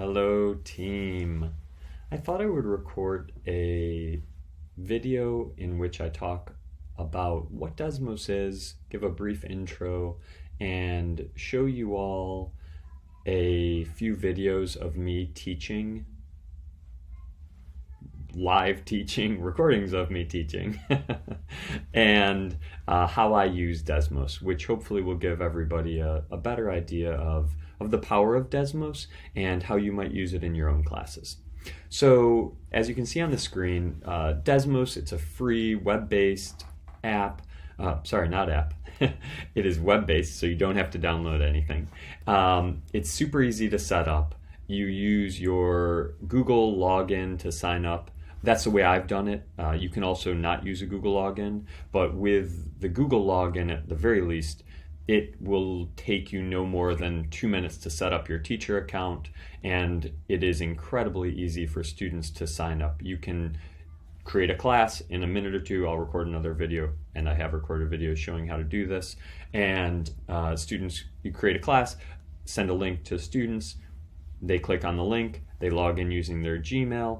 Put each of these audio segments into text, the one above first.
Hello, team. I thought I would record a video in which I talk about what Desmos is, give a brief intro, and show you all a few videos of me teaching, live teaching, recordings of me teaching, and how I use Desmos, which hopefully will give everybody a better idea of the power of Desmos and how you might use it in your own classes. So as you can see on the screen, Desmos, it's a free web-based app. Sorry, not app. It is web-based, so you don't have to download anything. It's super easy to set up. You use your Google login to sign up. That's the way I've done it. You can also not use a Google login, but with the Google login, at the very least, it will take you no more than 2 minutes to set up your teacher account, and it is incredibly easy for students to sign up. You can create a class in a minute or two. I'll record another video, and I have recorded videos showing how to do this. And students, you create a class, send a link to students, they click on the link, they log in using their Gmail,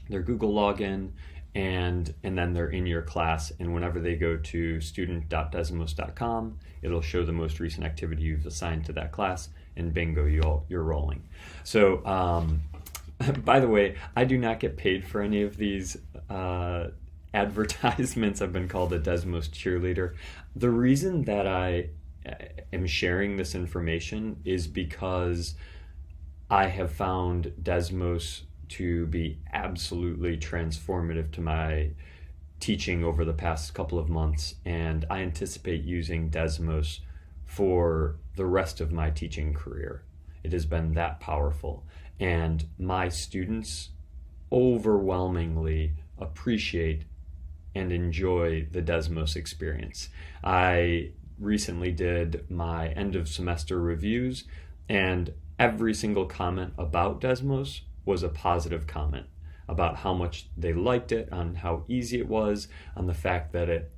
their Google login, and then they're in your class, and whenever they go to student.desmos.com, it'll show the most recent activity you've assigned to that class, and bingo, you're rolling. So by the way, I do not get paid for any of these advertisements. I've been called a Desmos cheerleader. The reason that I am sharing this information is because I have found Desmos to be absolutely transformative to my teaching over the past couple of months, and I anticipate using Desmos for the rest of my teaching career. It has been that powerful, and my students overwhelmingly appreciate and enjoy the Desmos experience. I recently did my end of semester reviews, and every single comment about Desmos was a positive comment about how much they liked it, on how easy it was, on the fact that it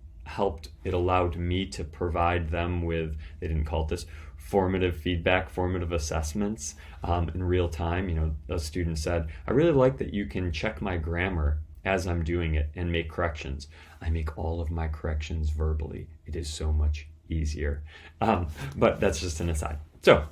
allowed me to provide them with, they didn't call it this, formative feedback, formative assessments in real time. You know, a student said, I really like that you can check my grammar as I'm doing it and make corrections. I make all of my corrections verbally. It is so much easier. But that's just an aside. So,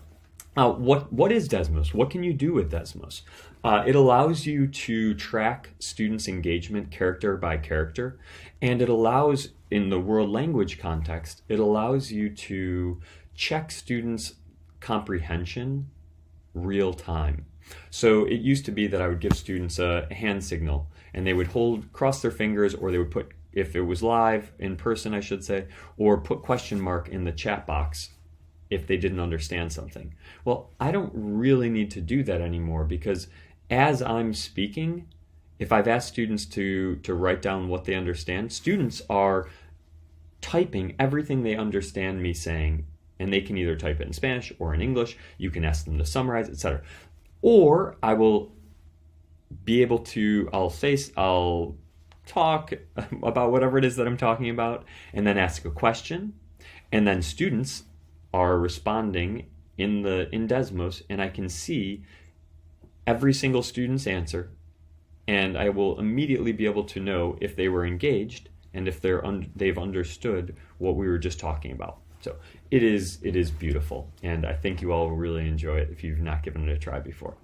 what is Desmos? What can you do with Desmos? It allows you to track students' engagement character by character, and it allows, in the world language context, it allows you to check students' comprehension real time. So it used to be that I would give students a hand signal, and they would cross their fingers, or they would put, if it was live, in person I should say, or put question mark in the chat box if they didn't understand something. Well, I don't really need to do that anymore, because as I'm speaking, if I've asked students to write down what they understand, students are typing everything they understand me saying, and they can either type it in Spanish or in English. You can ask them to summarize, etc. Or I will be able to, I'll talk about whatever it is that I'm talking about, and then ask a question, and then students are responding in Desmos, and I can see every single student's answer, and I will immediately be able to know if they were engaged and if they've understood what we were just talking about. So it is beautiful, and I think you all will really enjoy it if you've not given it a try before.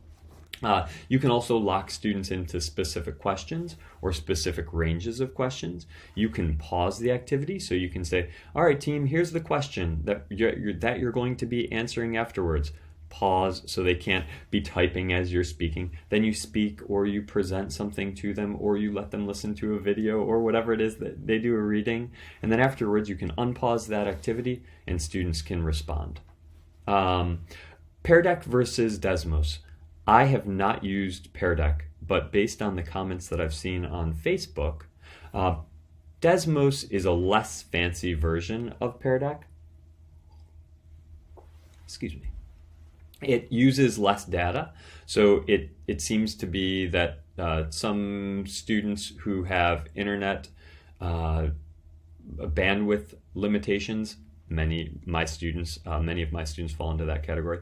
You can also lock students into specific questions or specific ranges of questions. You can pause the activity, so you can say, all right, team, here's the question that you're going to be answering afterwards. Pause, so they can't be typing as you're speaking. Then you speak, or you present something to them, or you let them listen to a video, or whatever it is that they do a reading. And then afterwards, you can unpause that activity, and students can respond. Pear Deck versus Desmos. I have not used Pear Deck, but based on the comments that I've seen on Facebook, Desmos is a less fancy version of Pear Deck. Excuse me. It uses less data, so it seems to be that some students who have internet bandwidth limitations, many of my students fall into that category.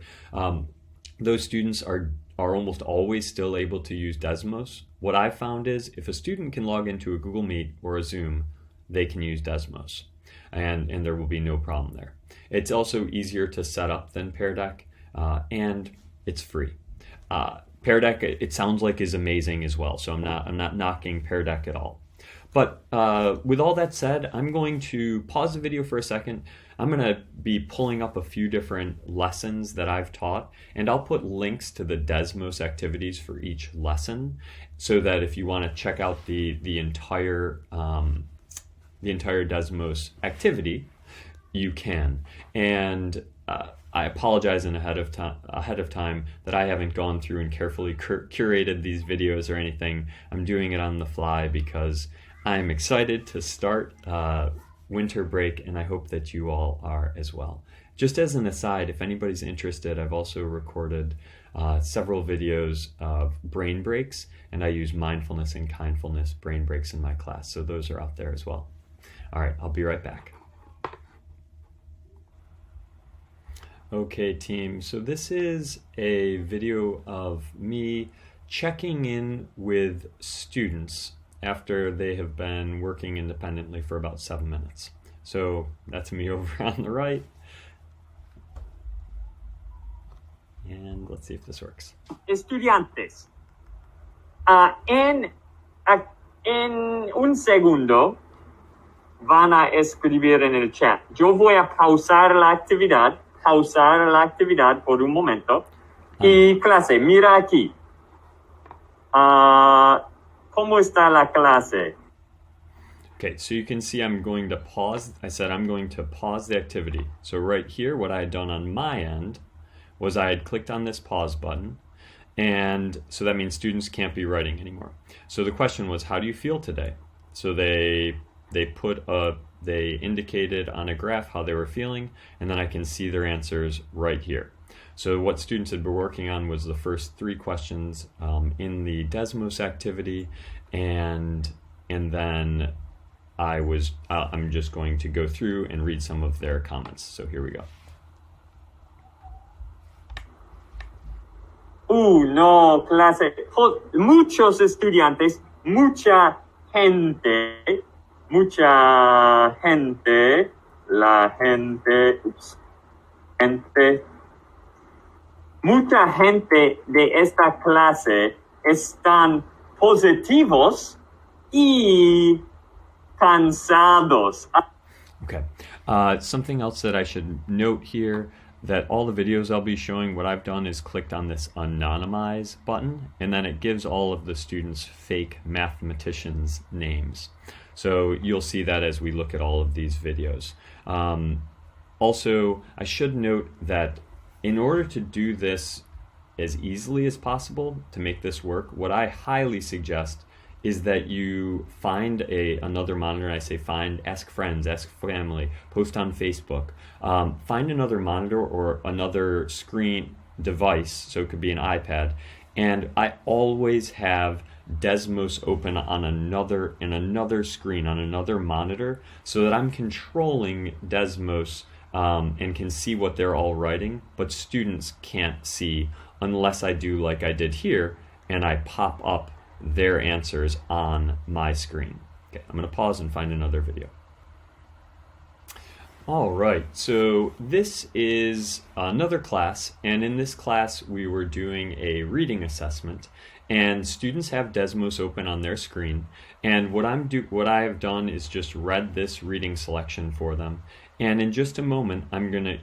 Those students are are almost always still able to use Desmos. What I've found is if a student can log into a Google Meet or a Zoom, they can use Desmos, and there will be no problem there. It's also easier to set up than Pear Deck, and it's free. Pear Deck, it sounds like, is amazing as well, so I'm not knocking Pear Deck at all. But with all that said, I'm going to pause the video for a second. I'm going to be pulling up a few different lessons that I've taught, and I'll put links to the Desmos activities for each lesson, so that if you want to check out the entire Desmos activity, you can. And I apologize ahead of time that I haven't gone through and carefully curated these videos or anything. I'm doing it on the fly because I'm excited to start winter break, and I hope that you all are as well. Just as an aside, if anybody's interested, I've also recorded several videos of brain breaks, and I use mindfulness and kindfulness brain breaks in my class, so those are out there as well. All right, I'll be right back. Okay, team, so this is a video of me checking in with students after they have been working independently for about 7 minutes. So that's me over on the right. And let's see if this works. Estudiantes, en un segundo van a escribir en el chat. Yo voy a pausar la actividad por un momento. Y clase, mira aquí. ¿Cómo está la clase? Okay, so you can see I'm going to pause. I said I'm going to pause the activity. So right here, what I had done on my end was I had clicked on this pause button, and so that means students can't be writing anymore. So the question was, how do you feel today? So they indicated on a graph how they were feeling, and then I can see their answers right here. So what students had been working on was the first 3 questions in the Desmos activity, and then I'm just going to go through and read some of their comments. So here we go. No, clase. Muchos estudiantes, mucha gente, mucha gente de esta clase están positivos y cansados. Okay. Something else that I should note here, that all the videos I'll be showing, what I've done is clicked on this anonymize button, and then it gives all of the students fake mathematicians' names. So you'll see that as we look at all of these videos. Also, I should note that in order to do this as easily as possible, to make this work, what I highly suggest is that you find another monitor. I say find, ask friends, ask family, post on Facebook. Find another monitor or another screen device, so it could be an iPad, and I always have Desmos open on another screen, on another monitor, so that I'm controlling Desmos and can see what they're all writing, but students can't see unless I do like I did here, and I pop up their answers on my screen. Okay, I'm going to pause and find another video. All right, so this is another class, and in this class we were doing a reading assessment, and students have Desmos open on their screen, and what I have done is just read this reading selection for them, and in just a moment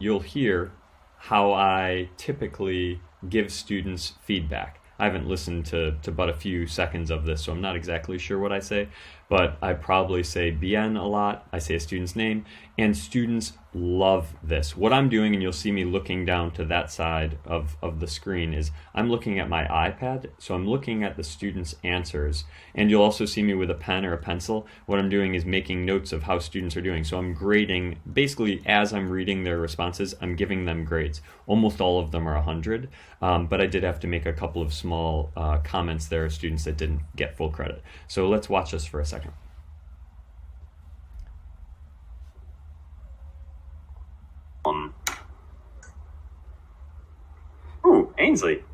you'll hear how I typically give students feedback. I haven't listened to but a few seconds of this, so I'm not exactly sure what I say, but I probably say bien a lot. I say a student's name, and students love this. What I'm doing, and you'll see me looking down to that side of the screen, is I'm looking at my iPad, so I'm looking at the students' answers, and you'll also see me with a pen or a pencil. What I'm doing is making notes of how students are doing, so I'm grading, basically as I'm reading their responses, I'm giving them grades. Almost all of them are 100, but I did have to make a couple of small comments there of students that didn't get full credit. So let's watch this for a second. Ainsley.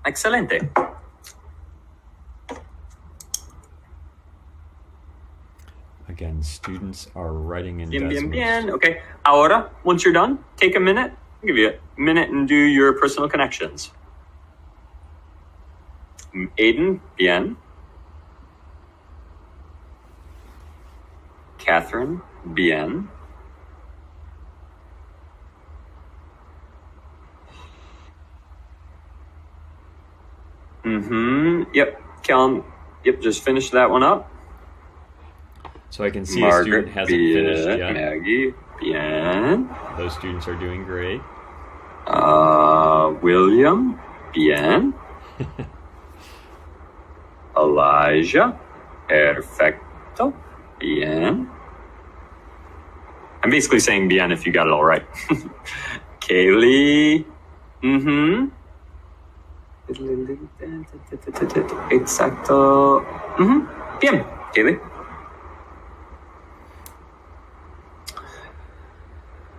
Excelente. Again, students are writing in Bien, bien, Desmos. bien. Okay. Ahora, once you're done, take a minute. I'll give you a minute and do your personal connections. Aiden, bien. Catherine, bien. Yep. Kellen, yep, just finish that one up. So I can see Margaret, a student hasn't finished bien. yet. Maggie, bien. Those students are doing great. William, bien. Elijah, perfecto, bien. I'm basically saying bien if you got it all right. Kaylee, Exacto. Bien, Kaylee.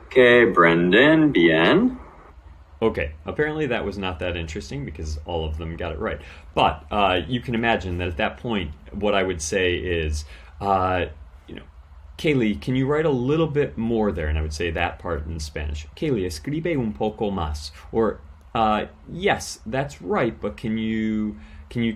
Okay, Brendan, bien. Okay, apparently that was not that interesting because all of them got it right. But you can imagine that at that point, what I would say is, Kaylee, can you write a little bit more there? And I would say that part in Spanish. Kaylee, escribe un poco más. Or, yes, that's right, but can you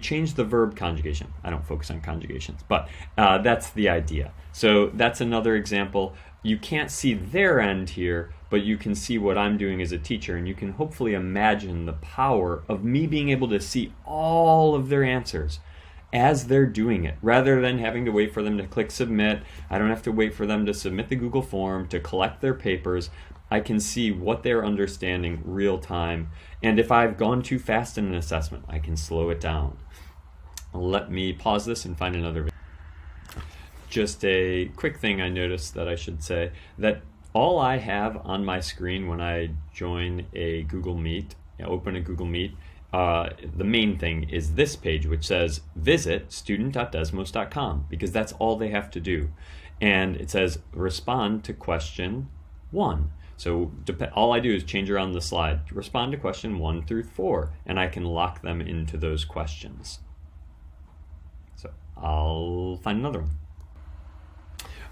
change the verb conjugation? I don't focus on conjugations, but that's the idea. So that's another example. You can't see their end here, but you can see what I'm doing as a teacher, and you can hopefully imagine the power of me being able to see all of their answers as they're doing it, rather than having to wait for them to click submit. I don't have to wait for them to submit the Google form, to collect their papers. I can see what they're understanding real time, and if I've gone too fast in an assessment, I can slow it down. Let me pause this and find another video. Just a quick thing I noticed that I should say, that all I have on my screen when I join a Google Meet, open a Google Meet, the main thing is this page, which says visit student.desmos.com, because that's all they have to do. And it says respond to question 1. So all I do is change around the slide, respond to question 1 through 4, and I can lock them into those questions. So I'll find another one.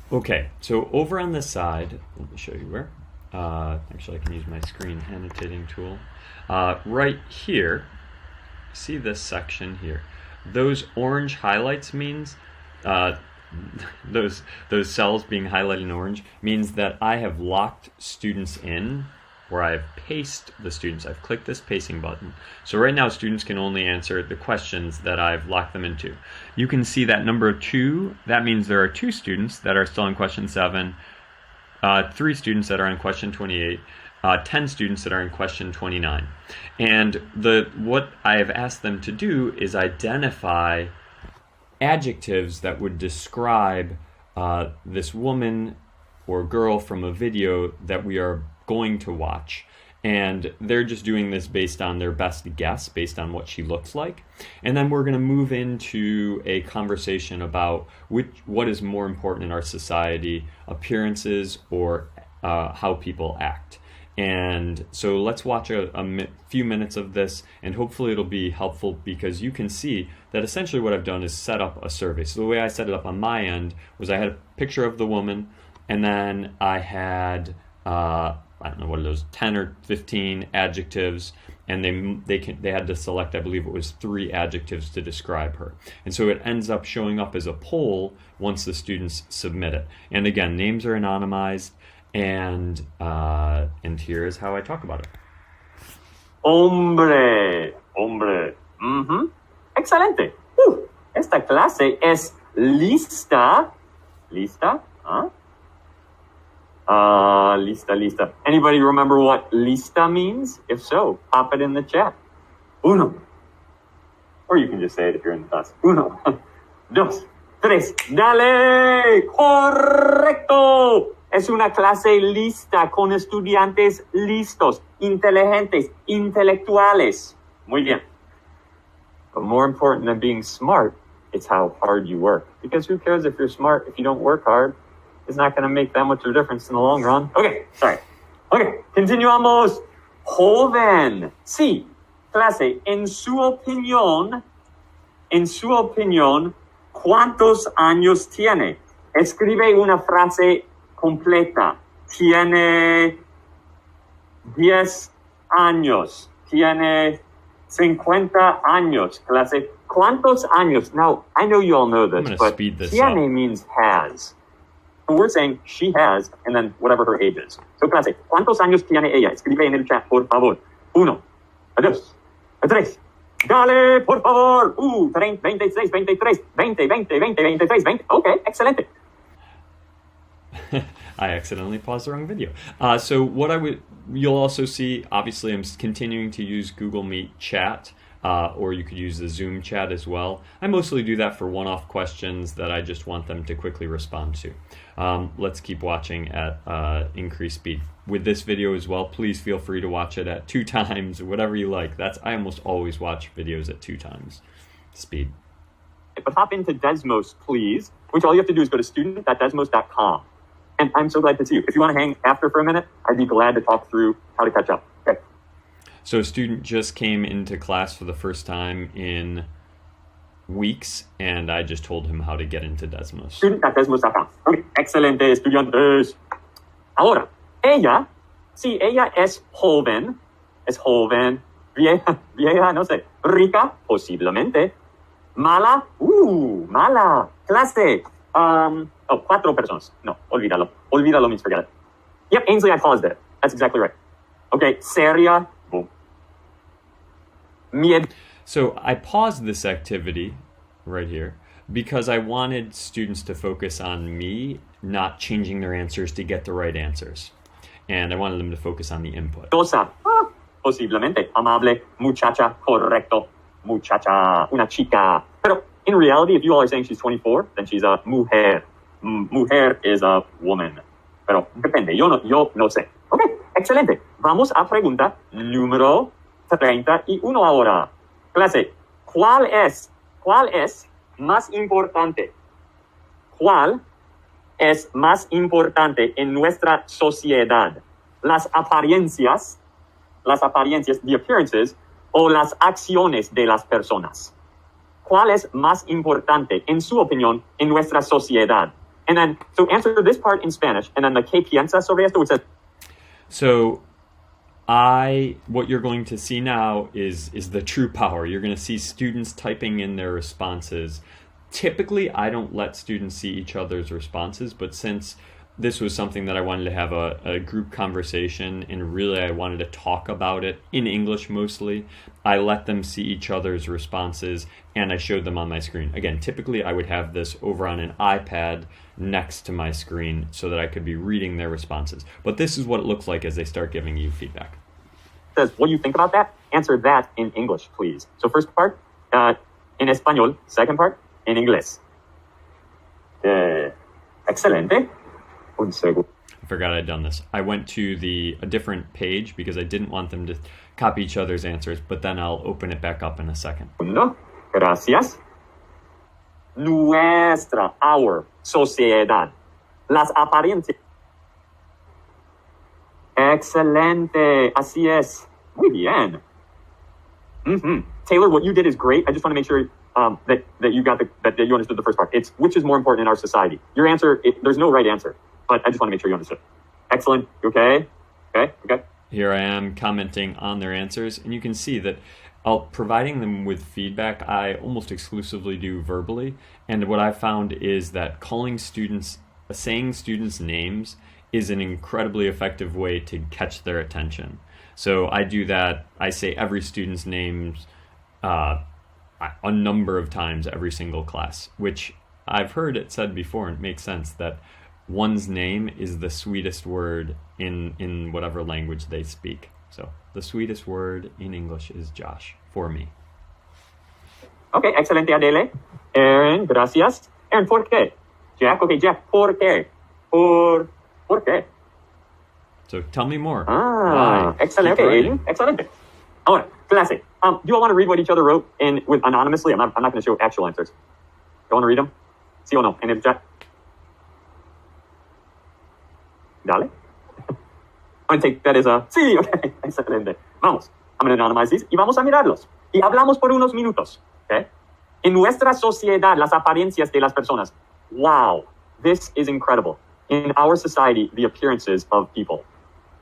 Okay, so over on this side, let me show you where. Actually, I can use my screen annotating tool. Right here, see this section here. Those orange highlights means, those cells being highlighted in orange means that I have locked students in, where I've paced the students. I've clicked this pacing button. So right now students can only answer the questions that I've locked them into. You can see that number 2, that means there are 2 students that are still in question 7, 3 students that are in question 28, 10 students that are in question 29. And what I have asked them to do is identify adjectives that would describe this woman or girl from a video that we are going to watch. And they're just doing this based on their best guess, based on what she looks like. And then we're going to move into a conversation about what is more important in our society, appearances or how people act. And so let's watch a few minutes of this, and hopefully it'll be helpful, because you can see that essentially what I've done is set up a survey. So the way I set it up on my end was I had a picture of the woman, and then I had I don't know what are those, 10 or 15 adjectives, and they had to select, I believe it was 3 adjectives to describe her. And so it ends up showing up as a poll once the students submit it. And again, names are anonymized, and here is how I talk about it. Hombre. Excelente. Esta clase es lista. ¿Lista? ¿Ah? Lista. Anybody remember what lista means? If so, pop it in the chat. Uno. Or you can just say it if you're in the class. Uno, dos, tres. ¡Dale! ¡Correcto! Es una clase lista con estudiantes listos, inteligentes, intelectuales. Muy bien. But more important than being smart, it's how hard you work. Because who cares if you're smart if you don't work hard? It's not going to make that much of a difference in the long run. Okay, sorry. Okay, continuamos. Joven. Sí, clase, en su opinión, ¿cuántos años tiene? Escribe una frase completa. Tiene 10 años. Tiene 50 años. Clase, ¿cuántos años? Now, I know you all know this, but tiene means has. So we're saying she has, and then whatever her age is. So clase, ¿cuántos años tiene ella? Escribe en el chat, por favor. 1, 2, 3. Dale, por favor. 26, 23, 20, 23, 20. Okay, excelente. I accidentally paused the wrong video. So what you'll also see, obviously I'm continuing to use Google Meet chat, or you could use the Zoom chat as well. I mostly do that for one-off questions that I just want them to quickly respond to. Let's keep watching at increased speed. With this video as well, please feel free to watch it at 2 times, whatever you like. I almost always watch videos at 2 times speed. But hop into Desmos, please, which all you have to do is go to student.desmos.com. And I'm so glad to see you. If you want to hang after for a minute, I'd be glad to talk through how to catch up. Okay. So a student just came into class for the first time in weeks, and I just told him how to get into Desmos. Student.desmos.com. Okay. Excelente, estudiantes. Ahora, ella es joven, vieja, no sé, rica, posiblemente, mala, mala, clase, 4 personas. No, olvídalo means forget it. Yep, Ainsley, I paused it. That's exactly right. Okay, seria, boom. So I paused this activity right here because I wanted students to focus on me, not changing their answers to get the right answers. And I wanted them to focus on the input. Posiblemente, amable, muchacha, correcto, muchacha, una chica. Pero in reality, if you all are saying she's 24, then she's a mujer. Mujer is a woman. Pero depende, yo no sé. Ok, excelente. Vamos a pregunta número 31 ahora. Clase, ¿cuál es más importante? ¿Cuál es más importante en nuestra sociedad? ¿Las apariencias, the appearances, o las acciones de las personas? ¿Cuál es más importante, en su opinión, en nuestra sociedad? And then, so answer this part in Spanish, and then the ¿qué piensa sobre esto? Which says, so what you're going to see now is the true power. You're going to see students typing in their responses. Typically, I don't let students see each other's responses, but since this was something that I wanted to have a group conversation, and really I wanted to talk about it in English mostly, I let them see each other's responses and I showed them on my screen. Again, typically I would have this over on an iPad next to my screen so that I could be reading their responses. But this is what it looks like as they start giving you feedback. Says, what do you think about that? Answer that in English, please. So first part, in español. Second part, in inglés. Excelente. Un segundo. I forgot I'd done this. I went to a different page because I didn't want them to copy each other's answers, but then I'll open it back up in a second. No, gracias. Our sociedad. Las apariencias. Excelente. Así es. Muy bien. Mm-hmm. Taylor, what you did is great. I just want to make sure that you got that you understood the first part. It's which is more important in our society. Your answer, there's no right answer, but I just want to make sure you understood. Excellent. You okay? Okay. Here I am commenting on their answers, and you can see that providing them with feedback, I almost exclusively do verbally. And what I found is that saying students' names is an incredibly effective way to catch their attention. So I do that. I say every student's names a number of times every single class, which I've heard it said before, and it makes sense that one's name is the sweetest word in whatever language they speak. So the sweetest word in English is Josh for me. Okay, excelente, Adele. Aaron, gracias. Aaron, ¿por qué? Jack, okay, Jack, ¿por qué? ¿Por qué? So tell me more. Why? Excelente, Aiden. Excelente. Ahora, clase. Do you all want to read what each other wrote with anonymously? I'm not going to show actual answers. You want to read them? Sí o no? En el chat. Dale. I'm going to take that as a sí. Okay. Excelente. Vamos. I'm going to anonymize these y vamos a mirarlos. Y hablamos por unos minutos. Okay? En nuestra sociedad, las apariencias de las personas. Wow, this is incredible. In our society, the appearances of people.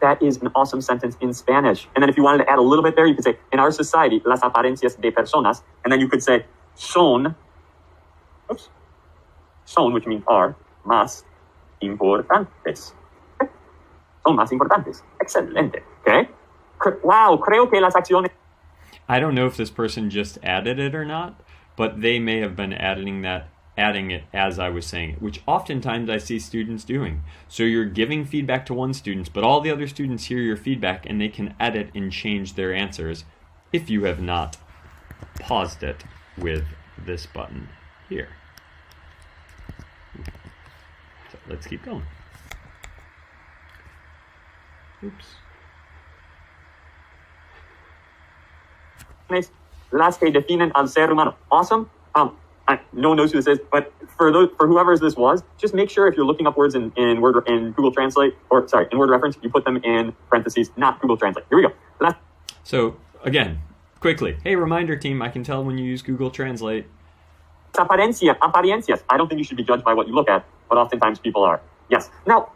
That is an awesome sentence in Spanish. And then if you wanted to add a little bit there, you could say, in our society, las apariencias de personas. And then you could say, son, which means are, más importantes. Okay? Son más importantes. Excelente. Okay? Wow, creo que las acciones... I don't know if this person just added it or not, but they may have been adding it as I was saying it, which oftentimes I see students doing. So you're giving feedback to one student, but all the other students hear your feedback and they can edit and change their answers if you have not paused it with this button here. So let's keep going. Oops. Las que definen al ser humano. Awesome. No one knows who this is, but for whoever this was, just make sure if you're looking up words in Google Translate, in Word Reference, you put them in parentheses, not Google Translate. Here we go. So again, quickly, hey, reminder team, I can tell when you use Google Translate. Apariencias. I don't think you should be judged by what you look at, but oftentimes people are. Yes. Now,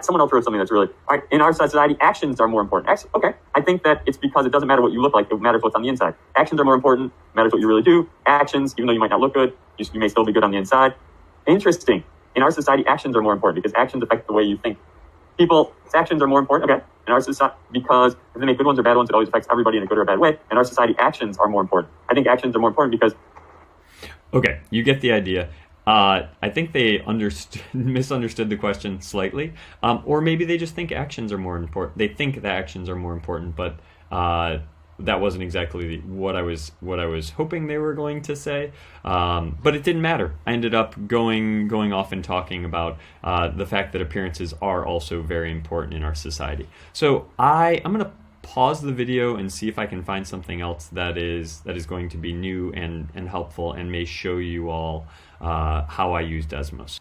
someone else wrote something that's really, all right, in our society, actions are more important. Okay. I think that it's because it doesn't matter what you look like, it matters what's on the inside. Actions are more important, matters what you really do. Actions, even though you might not look good, you may still be good on the inside. Interesting. In our society, actions are more important because actions affect the way you think. People's actions are more important, okay, in our society, because if they make good ones or bad ones, it always affects everybody in a good or a bad way. In our society, actions are more important. I think actions are more important because... Okay, you get the idea. I think they misunderstood the question slightly, or maybe they just think actions are more important. They think the actions are more important, but that wasn't exactly what I was hoping they were going to say. But it didn't matter. I ended up going off and talking about the fact that appearances are also very important in our society. So I'm going to pause the video and see if I can find something else that is going to be new and helpful and may show you all how I use Desmos.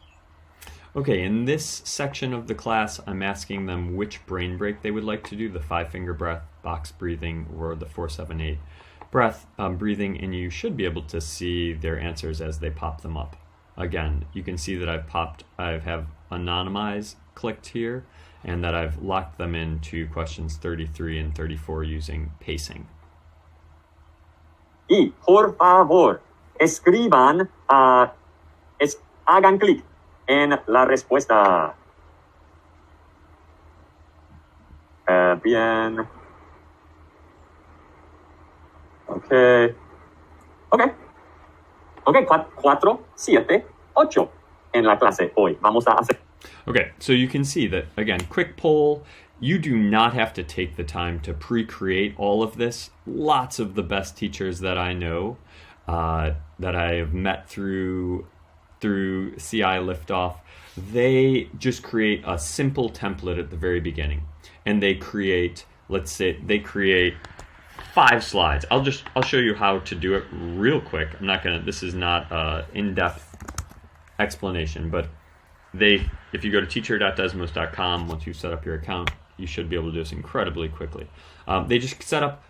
Okay, in this section of the class, I'm asking them which brain break they would like to do, the 5-finger breath, box breathing, or the 4-7-8 breath breathing, and you should be able to see their answers as they pop them up. Again, you can see that I have anonymize clicked here, and that I've locked them into questions 33 and 34 using pacing. Y por favor, escriban, hagan clic en la respuesta. Bien. Okay. 4, 7, 8 en la clase hoy. Vamos a hacer. Okay, so you can see that, again, quick poll, you do not have to take the time to pre-create all of this. Lots of the best teachers that I know, that I have met through CI Liftoff, they just create a simple template at the very beginning. And they create, let's say, 5 slides. I'll show you how to do it real quick. This is not an in-depth explanation, but if you go to teacher.desmos.com, once you set up your account, you should be able to do this incredibly quickly. They just set up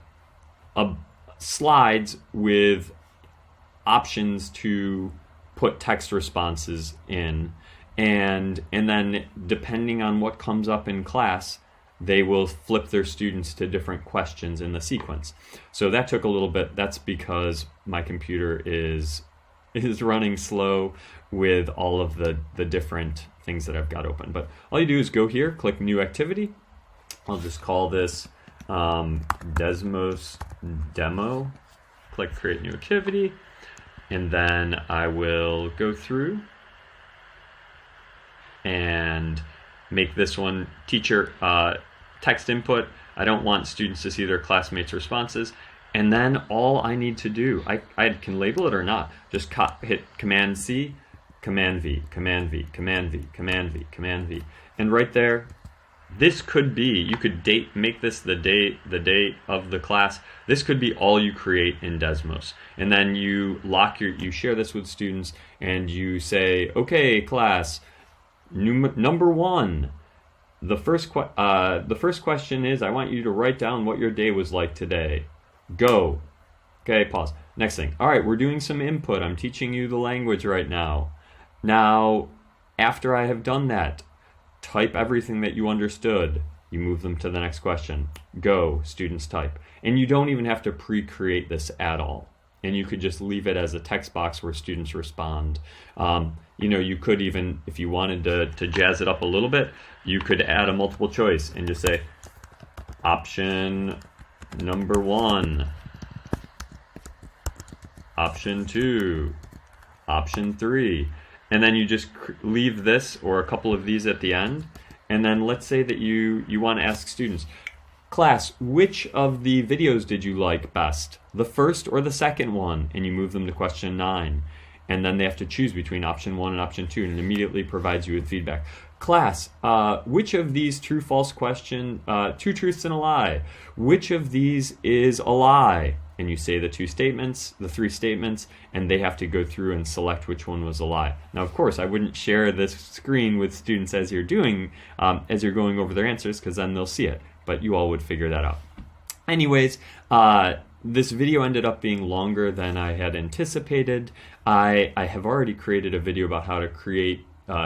slides with options to put text responses in, and then depending on what comes up in class, they will flip their students to different questions in the sequence. So that took a little bit. That's because my computer is running slow with all of the different things that I've got open. But all you do is go here, click New Activity. I'll just call this Desmos Demo. Click Create New Activity. And then I will go through and make this one teacher text input. I don't want students to see their classmates' responses. And then all I need to do, I can label it or not, just hit Command C, Command V, Command V, Command V, Command V, Command V. And right there, this could be, you could make this the date of the class. This could be all you create in Desmos. And then you share this with students and you say, okay, class, number 1. The first question is, I want you to write down what your day was like today. Go. Okay, pause. Next thing. All right, we're doing some input. I'm teaching you the language right now. Now, after I have done that, type everything that you understood. You move them to the next question. Go, students type. And you don't even have to pre-create this at all. And you could just leave it as a text box where students respond. You could even, if you wanted to jazz it up a little bit, you could add a multiple choice and just say, option number 1, option 2, option 3. And then you just leave this or a couple of these at the end. And then let's say that you want to ask students, class, which of the videos did you like best? The first or the second one? And you move them to question 9. And then they have to choose between option 1 and option 2, and it immediately provides you with feedback. Class, which of these true-false question, 2 truths and a lie, which of these is a lie? And you say the 3 statements, and they have to go through and select which one was a lie. Now, of course, I wouldn't share this screen with students as you're going over their answers, because then they'll see it, but you all would figure that out. Anyways, this video ended up being longer than I had anticipated. I have already created a video about how to create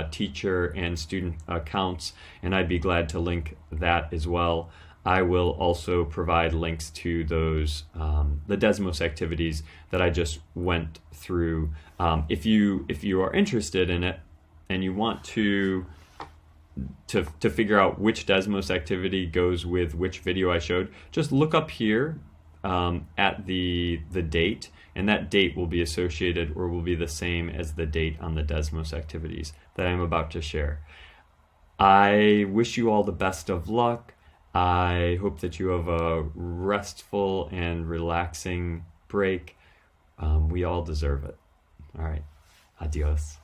teacher and student accounts, and I'd be glad to link that as well. I will also provide links to those, the Desmos activities that I just went through. If you are interested in it and you want to figure out which Desmos activity goes with which video I showed, just look up here at the date, and that date will be associated or will be the same as the date on the Desmos activities that I'm about to share. I wish you all the best of luck. I hope that you have a restful and relaxing break. We all deserve it. All right. Adios.